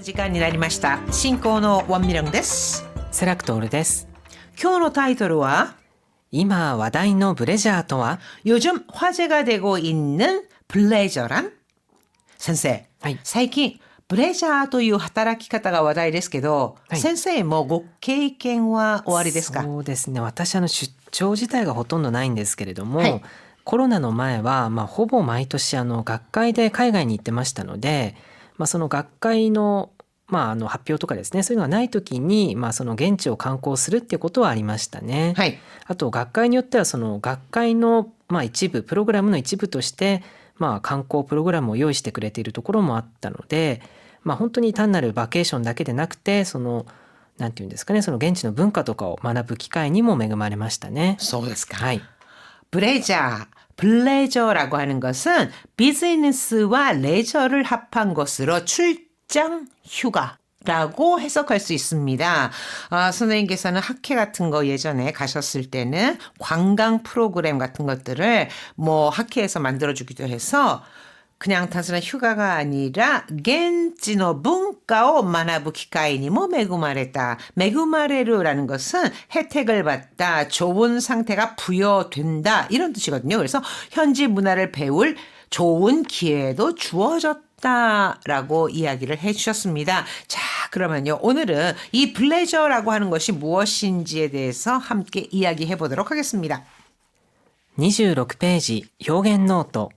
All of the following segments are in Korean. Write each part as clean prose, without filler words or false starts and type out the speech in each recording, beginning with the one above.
時間になりました。進行のワンミランです。セラクトールです。今日のタイトルは今話題のブレジャーとは？ 요즘 화제가 되고 있는 블레저란? 先生、はい、最近ブレジャーという働き方が話題ですけど、はい、先生もご経験はおありですか？そうですね。私出張自体がほとんどないんですけれども、はい、コロナの前は、ほぼ毎年学会で海外に行ってましたので、その学会の発表とかですね、そういうのがない時に、その現地を観光するっていうことはありましたね。はい、あと学会によってはその学会の一部、プログラムの一部として、観光プログラムを用意してくれているところもあったので、本当に単なるバケーションだけでなくて、なんていうんですかね、その現地の文化とかを学ぶ機会にも恵まれましたね。そうですか。はい。브레자, 블레저라고 하는 것은 비즈니스와 레저를 합한 것으로 출장 휴가라고 해석할 수 있습니다. 선생님께서는 학회 같은 거 예전에 가셨을 때는 관광 프로그램 같은 것들을 학회에서 만들어주기도 해서 그냥 단순한 휴가가 아니라 겐지노 문화を学ぶ機会にも恵まれた. 恵まれる라는 것은 혜택을 받다, 좋은 상태가 부여된다 이런 뜻이거든요. 그래서 현지 문화를 배울 좋은 기회도 주어졌다라고 이야기를 해주셨습니다. 자, 그러면요. 오늘은 이 블레저라고 하는 것이 무엇인지에 대해서 함께 이야기해 보도록 하겠습니다. 26ページ表現ノート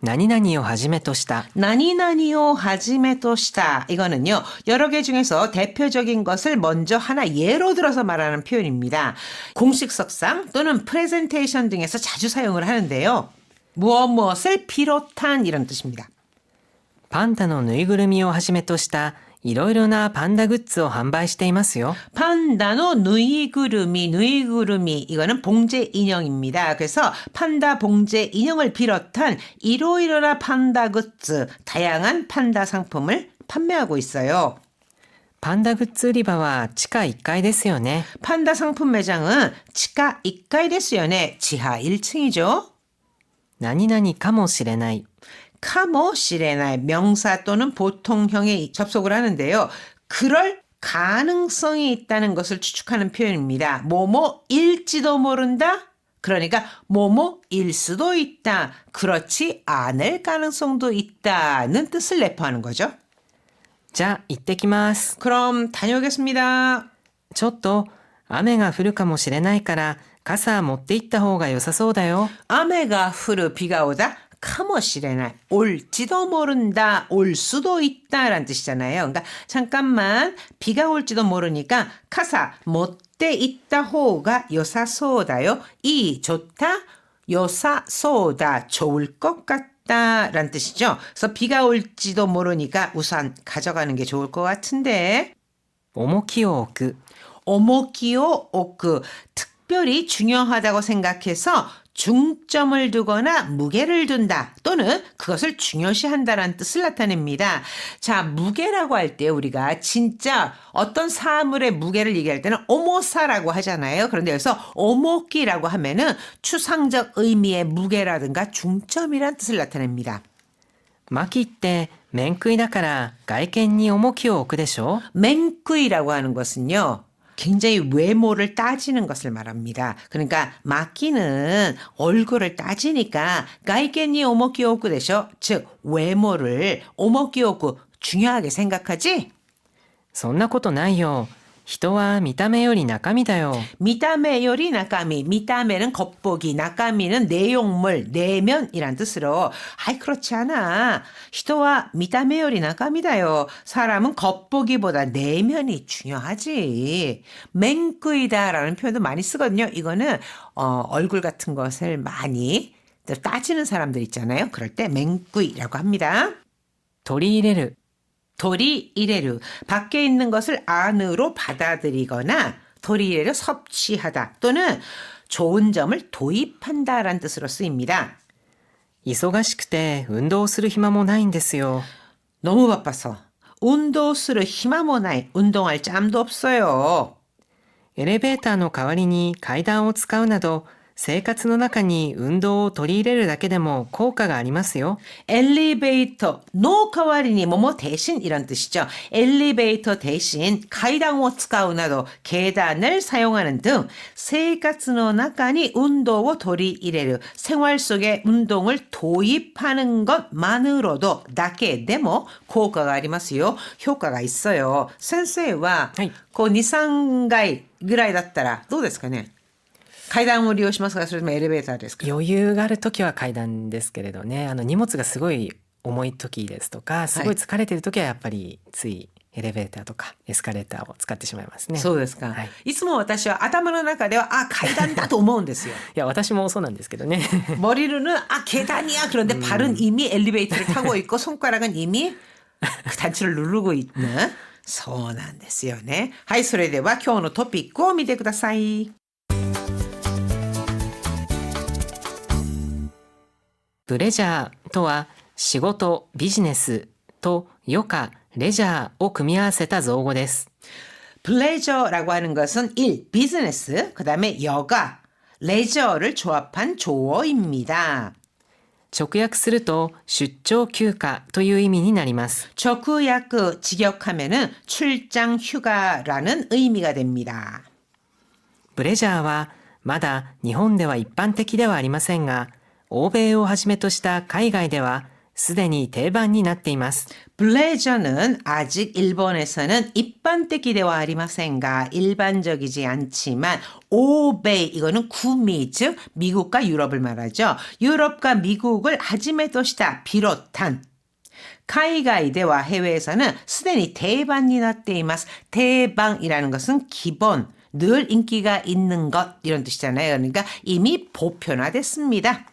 何々をはじめとした 나니나니を はじめとした 이거는요. 여러 개 중에서 대표적인 것을 먼저 하나 예로 들어서 말하는 표현입니다. 공식석상 또는 프레젠테이션 등에서 자주 사용을 하는데요. 무엇을 비롯한 이런 뜻입니다. パンダのぬいぐるみをはじめとしたいろいろなパンダグッズを販売していますよ。 판다노 누이구름이 이거는 봉제 인형입니다. 그래서 판다 봉제 인형을 비롯한 이로이로나 판다 굿즈, 다양한 판다 상품을 판매하고 있어요. パンダグッズ売り場は地下1階ですよね。 판다 상품 매장은 지하 1階ですよね. 지하 1층이죠. 何々かもしれない 카모시레나의 명사 또는 보통형에 접속을 하는데요. 그럴 가능성이 있다는 것을 추측하는 표현입니다. 뭐뭐일지도 모른다? 그러니까 뭐뭐일 수도 있다. 그렇지 않을 가능성도 있다는 뜻을 내포하는 거죠. じゃあ行ってきます。 그럼 다녀오겠습니다. ちょっと雨が降るかもしれないから傘持って行った方が良さそうだよ。 아메가 흐르 비가 오다. 카모시레나 올지도 모른다, 올 수도 있다라는 뜻이잖아요. 그러니까 잠깐만 비가 올지도 모르니까 카사 못돼 있다 호가 요사소다요. 이 좋다, 요사소다 좋을 것 같다라는 뜻이죠. 그래서 비가 올지도 모르니까 우산 가져가는 게 좋을 것 같은데. 重きを置く 오모키오 오크 특별히 중요하다고 생각해서 중점을 두거나 무게를 둔다 또는 그것을 중요시한다라는 뜻을 나타냅니다. 자, 무게라고 할 때 우리가 진짜 어떤 사물의 무게를 얘기할 때는 오모사라고 하잖아요. 그런데 여기서 오모키라고 하면은 추상적 의미의 무게라든가 중점이라는 뜻을 나타냅니다. マキって面食いだから外見に重きを置くでしょ? 맹꾸이라고 하는 것은요. 굉장히 외모를 따지는 것을 말합니다. 그러니까 마키는 얼굴을 따지니까 가이겐이 오모키오쿠 되셔. 즉 외모를 오모키오쿠 중요하게 생각하지? そんなことないよ。人は見た目より中身だよ。 미타메 요리 나까미. 미타메는 겉보기, 나까미는 내용물, 내면이란 뜻으로. 아이 그렇지 않아. 히토와 미타메 요리 나까미다요. 사람은 겉보기보다 내면이 중요하지. 맹꾸이다라는 표현도 많이 쓰거든요. 이거는 얼굴 같은 것을 많이 따지는 사람들 있잖아요. 그럴 때 맹꾸이라고 합니다. 取り入れる 도리 이레루 밖에 있는 것을 안으로 받아들이거나 도리 이레루 섭취하다 또는 좋은 점을 도입한다라는 뜻으로 쓰입니다. 忙しくて運動する暇もないんですよ。 너무 바빠서 운동수를 힘아모나이 운동할 짬도 없어요. エレベーターの代わりに階段を使うなど生活の中に運動を取り入れるだけでも効果がありますよ。 엘리베이터, 노代わりに뭐뭐 대신 이런 뜻이죠. 엘리베이터 대신階段を使うなど 계단을 사용하는 등 生活の中に 운동을 取り入れる 생활 속에 운동을 도입하는 것만으로도 だけでも 효과가 ありますよ. 효과가 있어요. 先生ははい。こう2、3回ぐらいだったらどうですかね。階段を利用しますか、それともエレベーターですか。余裕がある時は階段ですけれどね、荷物がすごい重い時ですとか、すごい疲れてる時はやっぱりついエレベーターとかエスカレーターを使ってしまいますね。そうですか、はい、いつも私は頭の中では階段だと思うんですよ。いや私もそうなんですけどね。 머리로는 계단이야. 그런데 발은 이미 엘리베이터를 타고 있고 손가락은 이미 그 단추를 누르고 있는 そうなんですよね。はい、それでは今日のトピックを見てください。ブレジャーとは仕事、ビジネスと余暇、レジャーを組み合わせた造語です。pleasure라고 하는 것은 일, 비즈니스, 그 다음에 여가, 레저를 조합한 조어입니다. 直訳すると出張休暇という意味になります。 直訳, 직역하면은 출장 휴가라는 의미가 됩니다. ブレジャーはまだ日本では一般的ではありませんが、欧米をはじめとした海外ではすでに定番になっています。 블레저는 아직 일본에서는 일반적이되어 아리마센가 일반적이지 않지만 오베이 이거는 구미 즉 미국과 유럽을 말하죠. 유럽과 미국을 하지메토시다 비롯한 카이가이대와 해외에서는すでに 대반이 나っています. 대방이라는 것은 기본, 늘 인기가 있는 것 이런 뜻이잖아요. 그러니까 이미 보편화됐습니다.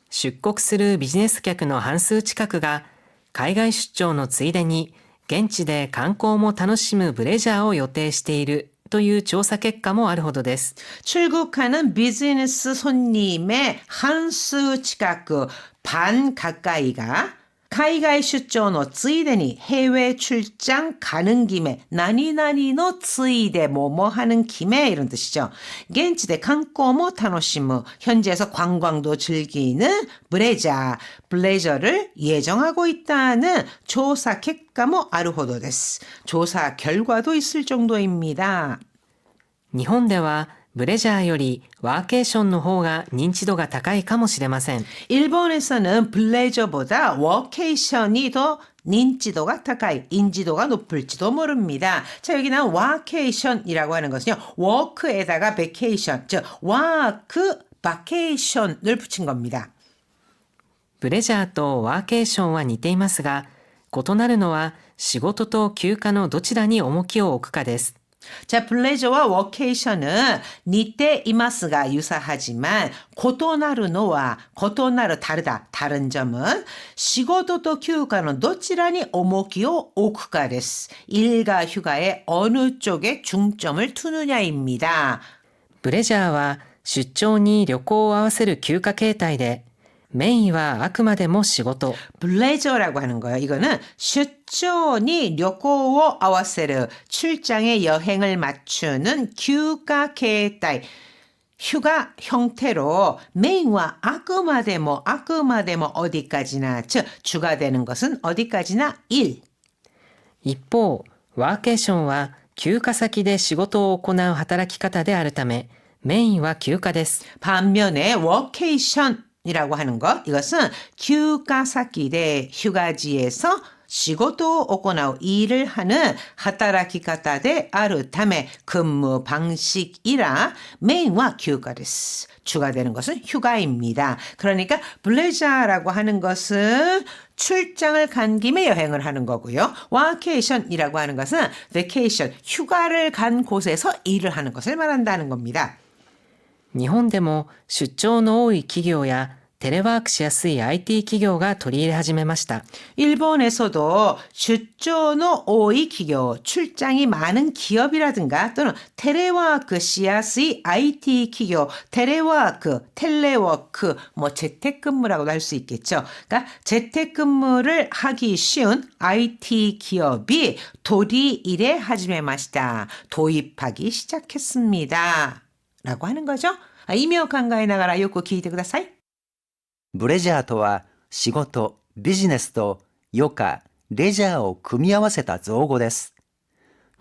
出国するビジネス客の半数近くが海外出張のついでに現地で観光も楽しむブレジャーを予定しているという調査結果もあるほどです。 출국하는 비즈니스 손님의 한수近く 반 가까이가海外出張のついでに 해외 출장 가는 김에 나니나니의 ついで 뭐뭐 하는 김에 이런 뜻이죠. 現地で観光も楽しむ 현지에서 관광도 즐기는 브레자, 블레저를 예정하고 있다는 조사 결과も あるほどです. 조사 결과도 있을 정도입니다. 日本ではブレジャーよりワーケーションの方が認知度が高いかもしれません。 일본에서는 블레저보다 워케이션이 더 인지도가 高い, 인지도가 높을지도 모릅니다. 자, 여기 나온 와케이션이라고 하는 것은요. 워크에다가 베케이션, 즉 와크, 바케이션을 붙인 겁니다. ブレジャーとワーケーションは似ていますが、異なるのは仕事と休暇のどちらに重きを置くかです。 자, 블레저와 워케이션은 似ていますが 유사하지만 異なるのは 다르다, 다른 점은 仕事と休暇のどちらに重きを置くかです. 일과 휴가에 어느 쪽에 중점을 두느냐입니다. ブレジャーは出張に旅行を合わせる休暇形態で、メインはあくまでも仕事。 블레저라고 하는 거예요. 이거는 출장이旅行を 合わせる 출장의 여행을 맞추는 휴가形態 휴가 형태로 메인과 아끄마데모 어디까지나 즉 주가 되는 것은 어디까지나 일. 一方、ワーケーションは休暇先で仕事を行う働き方であるため、メインは休暇です。 반면에 워케이션 이라고 하는 것, 이것은 휴가사기대 휴가지에서 仕事を行う 일을 하는 働き方であるため 근무 방식이라 메인과 휴가です. 주가 되는 것은 휴가입니다. 그러니까 블레저라고 하는 것은 출장을 간 김에 여행을 하는 거고요. 와케이션이라고 하는 것은 베케이션, 휴가를 간 곳에서 일을 하는 것을 말한다는 겁니다. 日本でも出張の多い企業やテレワークしやすい IT 企業が取り入れ始めました。 일본에서도 출장의 多い 企業, 출장이 많은 기업이라든가 또는 테레워크 しやすい IT 企業, 텔레워크, 뭐 재택근무라고도 할 수 있겠죠. 그러니까 재택근무를 하기 쉬운 IT 기업이 도리일에始めました. 도입하기 시작했습니다. 라고 하는 거죠. 意味を考えながらよく聞いてください。ブレジャーとは仕事、ビジネスと余暇、レジャーを組み合わせた造語です。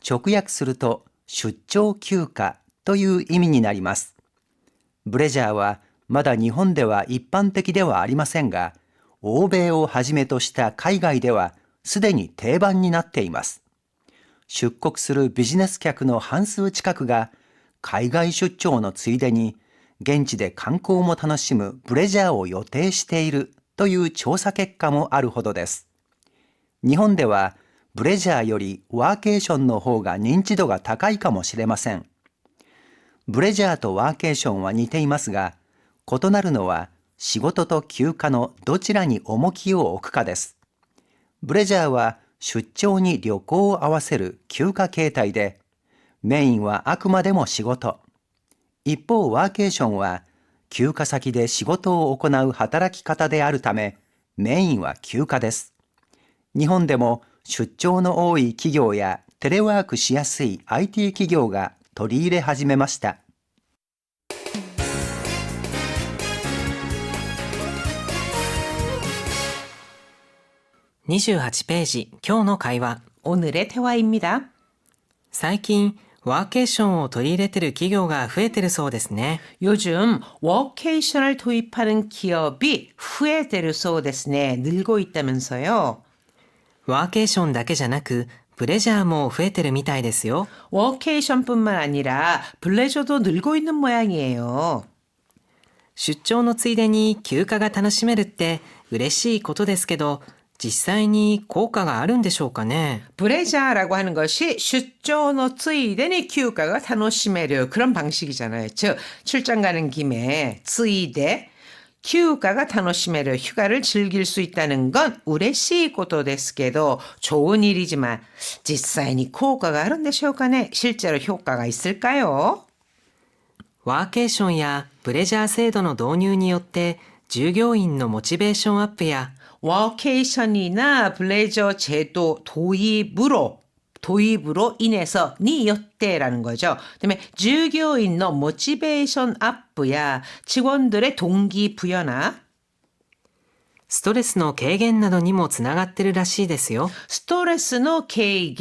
直訳すると出張休暇という意味になります。ブレジャーはまだ日本では一般的ではありませんが、欧米をはじめとした海外ではすでに定番になっています。出国するビジネス客の半数近くが海外出張のついでに現地で観光も楽しむブレジャーを予定しているという調査結果もあるほどです。日本ではブレジャーよりワーケーションの方が認知度が高いかもしれません。ブレジャーとワーケーションは似ていますが、異なるのは仕事と休暇のどちらに重きを置くかです。ブレジャーは出張に旅行を合わせる休暇形態で、メインはあくまでも仕事。一方、ワーケーションは休暇先で仕事を行う働き方であるため、メインは休暇です。日本でも出張の多い企業やテレワークしやすい IT 企業が取り入れ始めました。28ページ、今日の会話。 오늘의 대화입니다. 最近ワーケーションを取り入れてる企業が増えてるそうですね。 요즘 워케이션을 도입하는 기업이 増えてるそうですね. 늘고 있다면서요. ワーケーションだけじゃなくプレジャーも増えてるみたいですよ。 워케이션뿐만 아니라 블레저도 늘고 있는 모양이에요. 出張のついでに休暇が楽しめるって嬉しいことですけど、実際に効果があるんでしょうかね。 브레자라고 하는 것이 출장ついでに 休暇が 楽しめる 그런 방식이잖아요. 즉 출장 가는 김에 ついで 休暇が 楽しめる 휴가를 즐길 수 있다는 건 嬉しいことですけど 좋은 일이지만 実際に 効果が あるんでしょうかね. 실제로 효과가 있을까요? ワーケーションやプレジャー制度の導入によって従業員のモチベーションアップや워케이션이나 블레저 제도 도입으로 인해서 니 여태라는 거죠. 그다음에従業員の 모티베이션 업야 직원들의 동기부여나 ストレスの軽減などにもつながってるらしいですよ。 스트레스의軽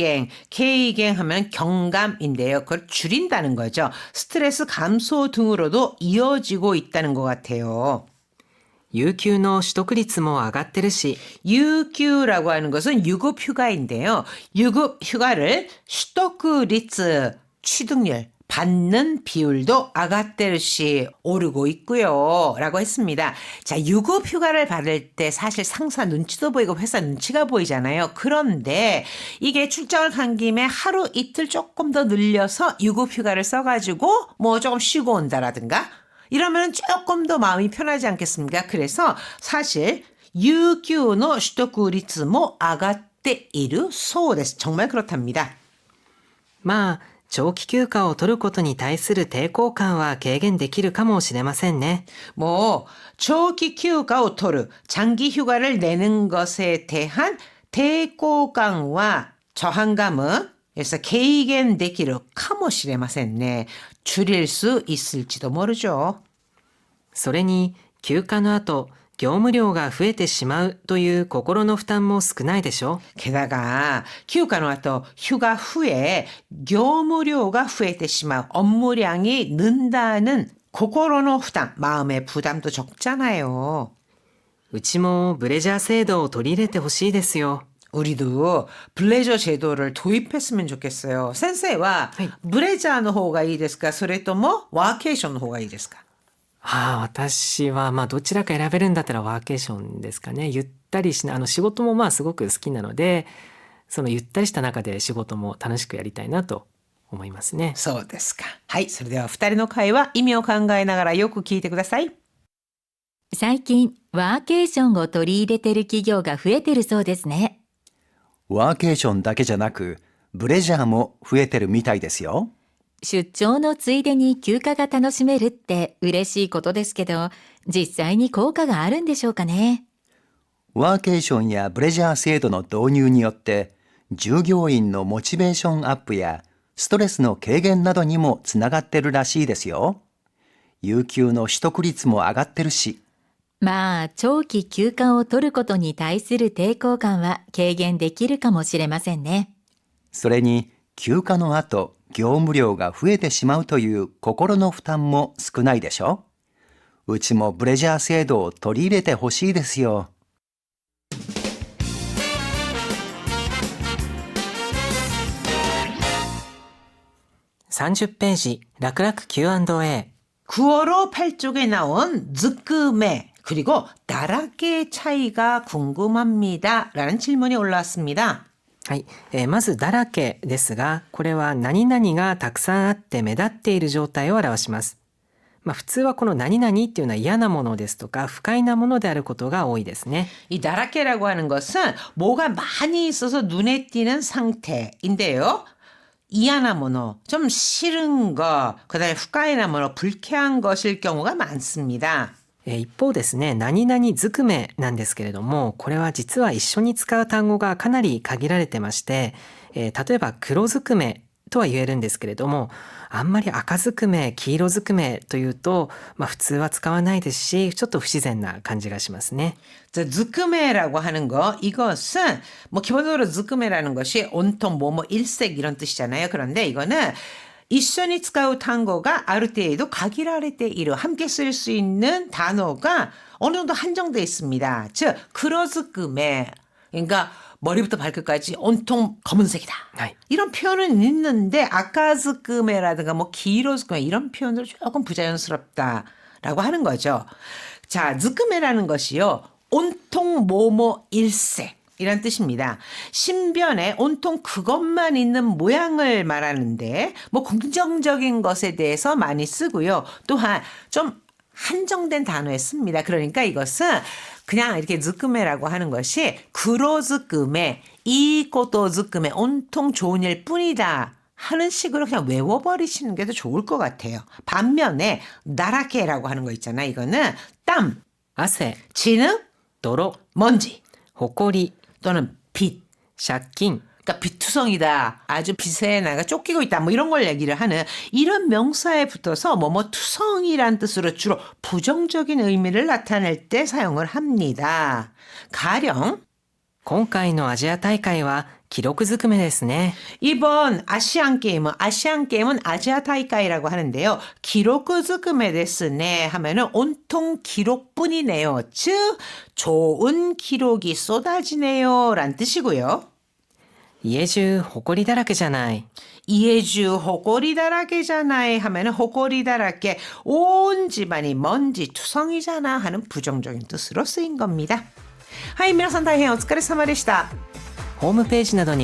減 하면 경감인데요. 그걸 줄인다는 거죠. 스트레스 감소 등으로도 이어지고 있다는 것 같아요. 有給の取得率も上がってるし、 유규라고 하는 것은 유급 휴가인데요. 유급 휴가를取得率 취득률 받는 비율도 아가떼르시 오르고 있고요. 라고 했습니다. 자, 유급 휴가를 받을 때 사실 상사 눈치도 보이고 회사 눈치가 보이잖아요. 그런데 이게 출장을 간 김에 하루 이틀 조금 더 늘려서 유급 휴가를 써가지고 뭐 조금 쉬고 온다라든가 이러면 조금 더 마음이 편하지 않겠습니까? 그래서 사실 유규의 取得率も上がっているそうです. 정말 그렇답니다. まあ長期休暇を取ることに対する抵抗感は軽減できるかもしれませんね。 뭐長期휴가를 取る 장기 휴가를 내는 것에 대한抵抗感와 저항감은 그래서軽減できる かもしれませんね. 줄일 수 있을지도 모르죠. それに休暇の後業務量が増えてしまうという心の負担も少ないでしょ。 게다가 휴가의後 휴가 후에業務量が 増えてしまう 업무량이 는다는 心の負担 마음의 부담도 적잖아요. うちもブレジャー制度を取り入れてほしいですよ。 우리도 블레저 제도를 도입했으면 좋겠어요. 센세이와 블레자의 方がいいですか? それとも 와케이션 の方がいいですか? 私はどちらか選べるんだったらワーケーションですかね。ゆったりしな仕事もすごく好きなので、そのゆったりした中で仕事も楽しくやりたいなと思いますね。そうですか。はい、それでは2人の会話、意味を考えながらよく聞いてください。最近ワーケーションを取り入れてる企業が増えてるそうですね。ワーケーションだけじゃなく、ブレジャーも増えてるみたいですよ。出張のついでに休暇が楽しめるって嬉しいことですけど、実際に効果があるんでしょうかね。ワーケーションやブレジャー制度の導入によって、従業員のモチベーションアップやストレスの軽減などにもつながってるらしいですよ。有給の取得率も上がってるし、まあ、長期休暇を取ることに対する抵抗感は軽減できるかもしれませんね。それに休暇の後、業務量が増えてしまうという心の負担も少ないでしょ。うちもブレジャー制度を取り入れてほしいですよ。30ページ楽々 Q&A. 구어로 8쪽에 나온 즈끄메 그리고 다락의 차이가 궁금합니다. 라는 질문이 올라왔습니다. はい、まずだらけですが、これは何々がたくさんあって目立っている状態を表します。普通はこの何々っていうのは嫌なものですとか不快なものであることが多いですね。 이 다락계라고 하는 것은 뭐가 많이 있어서 눈에 띄는 상태인데요. 이하나 모노, 좀 싫은 거, 그다음에 후카이나 모노, 불쾌한 것일 경우가 많습니다. 一方ですね、何々ずくめなんですけれども、これは実は一緒に使う単語がかなり限られてまして、例えば黒ずくめとは言えるんですけれども、あんまり赤ずくめ、黄色ずくめというと、普通は使わないですし、ちょっと不自然な感じがしますね。 즈크메라고 하는 거 이것은 뭐 기본적으로 즈크메라는 것이 온통 뭐뭐 일색 이런 뜻이잖아요. 그런데 이거는 一緒に使う単語がある程度限られている함께 쓸 수 있는 단어가 어느 정도 한정돼 있습니다. 즉黒ずくめ 그러니까 머리부터 발끝까지 온통 검은색이다. 네. 이런 표현은 있는데 아까즈끄메라든가 뭐 기로즈끄메 이런 표현들 조금 부자연스럽다라고 하는 거죠. 자, 즈끄메라는 것이요. 온통 뭐뭐 일색 이란 뜻입니다. 신변에 온통 그것만 있는 모양을 말하는데 뭐 긍정적인 것에 대해서 많이 쓰고요. 또한 좀 한정된 단어에 씁니다. 그러니까 이것은 그냥 이렇게 즈끄메라고 하는 것이 구로즈끄메, 이꼬도즈끄메 온통 좋은 일 뿐이다 하는 식으로 그냥 외워버리시는 게 더 좋을 것 같아요. 반면에 나라케라고 하는 거 있잖아요. 이거는 땀, 汗、 진흙, 泥、 먼지 ほこり、 또는 빛. 借金、 그러니까 빛투성이다. 아주 빛에 나가 쫓기고 있다. 뭐 이런 걸 얘기를 하는 이런 명사에 붙어서 뭐뭐 투성이란 뜻으로 주로 부정적인 의미를 나타낼 때 사용을 합니다. 가령 今回のアジア大会は記録ずくめですね。 이번 아시안 게임은 아시아 다이카이라고 하는데요. 기록 즈크메 데스네 하면은 온통 기록뿐이네요. 즉 좋은 기록이 쏟아지네요 란 뜻이고요. 家中ほこりだらけじゃない。 이해주 호고리 다라게잖아요 하면은 호고리 다라게 온 집안이 먼지 투성이잖아 하는 부정적인 뜻으로 쓰인 겁니다. 하이 미나산 다이henお疲れ様でした。ホームページなどに